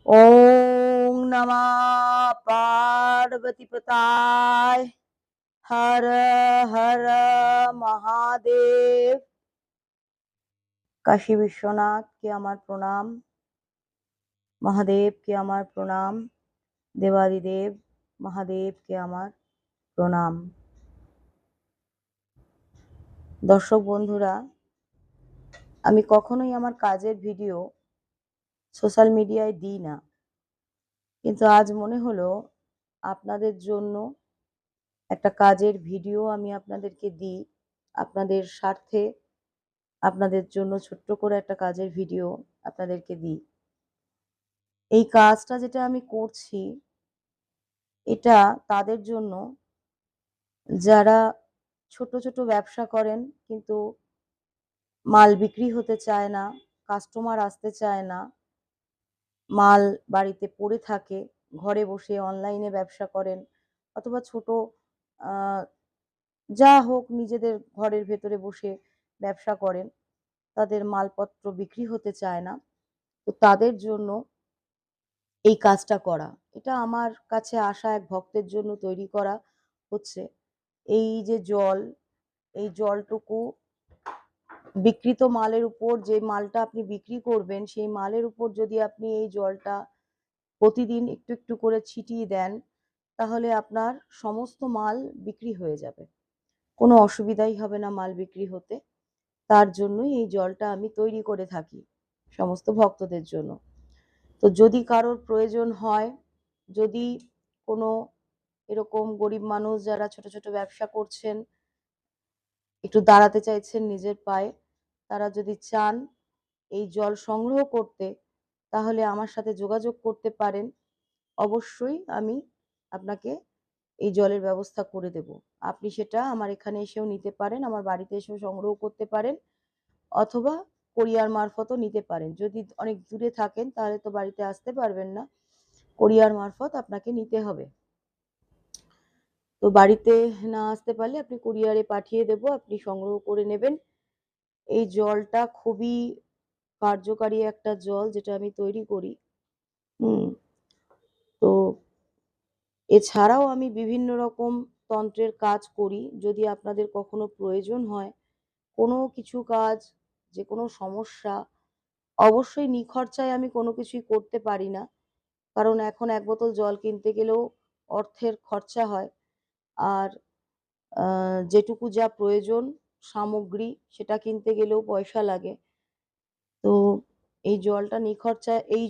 ওং নমঃ পার্বতীপতায় হর হর মহাদেব। কাশী বিশ্বনাথকে আমার প্রণাম, মহাদেবকে আমার প্রণাম, দেবাদিদেব মহাদেবকে আমার প্রণাম। দর্শক বন্ধুরা, আমি কখনোই আমার কাজের ভিডিও সোশ্যাল মিডিয়ায় দিই না, কিন্তু আজ মনে হলো আপনাদের জন্য একটা কাজের ভিডিও আমি আপনাদেরকে দিই, আপনাদের স্বার্থে, আপনাদের জন্য ছোট্ট করে একটা কাজের ভিডিও আপনাদেরকে দিই। এই কাজটা যেটা আমি করছি এটা তাদের জন্য যারা ছোট ছোট ব্যবসা করেন কিন্তু মাল বিক্রি হতে চায় না, কাস্টমার আসতে চায় না, মাল বাড়িতে পড়ে থাকে, ঘরে বসে অনলাইনে ব্যবসা করেন অথবা ছোট যা হোক নিজেদের ঘরের ভেতরে বসে ব্যবসা করেন, তাদের মালপত্র বিক্রি হতে চায় না। তো তাদের জন্য এই কাজটা করা, এটা আমার কাছে আসা এক ভক্তের জন্য তৈরি করা হচ্ছে। এই যে জল, এই জলটুকু বিক্রিত মালের উপর, যে মালটা আপনি বিক্রি করবেন সেই মালের উপর যদি আপনি এই জলটা প্রতিদিন একটু একটু করে ছিটিয়ে দেন, তাহলে আপনার সমস্ত মাল বিক্রি হয়ে যাবে, কোনো অসুবিধাই হবে না মাল বিক্রি হতে। তার জন্যই এই জলটা আমি তৈরি করে থাকি সমস্ত ভক্তদের জন্য। তো যদি কারোর প্রয়োজন হয়, যদি কোনো এরকম গরিব মানুষ যারা ছোট ছোট ব্যবসা করছেন, একটু দাঁড়াতে চাইছেন নিজের পায়ে, তারা যদি চান এই জল সংগ্রহ করতে, তাহলে আমার সাথে যোগাযোগ করতে পারেন। অবশ্যই আমি আপনাকে এই জলের ব্যবস্থা করে দেব। আপনি সেটা আমার এখানে এসেও নিতে পারেন, আমার বাড়িতে এসেও সংগ্রহ করতে পারেন, অথবা কোরিয়ার মারফতও নিতে পারেন। যদি অনেক দূরে থাকেন তাহলে তো বাড়িতে আসতে পারবেন না, কোরিয়ার মারফত আপনাকে নিতে হবে। তো বাড়িতে না আসতে পারলে আপনি কুরিয়ারে পাঠিয়ে দেব, আপনি সংগ্রহ করে নেবেন। এই জলটা খুবই কার্যকারী একটা জল যেটা আমি তৈরি করি। তো এছাড়াও আমি বিভিন্ন রকম তন্ত্রের কাজ করি। যদি আপনাদের কখনো প্রয়োজন হয় কোনো কিছু কাজ, যে কোনো সমস্যা, অবশ্যই নিখরচায় আমি কোনো কিছুই করতে পারি না, কারণ এখন এক বোতল জল কিনতে গেলেও অর্থের খরচা হয়। আর যেটুকু যা প্রয়োজন সামগ্রী, সেটা কিনতে গেলেও পয়সা লাগে। তো এই জলটা নিখরচায়, এই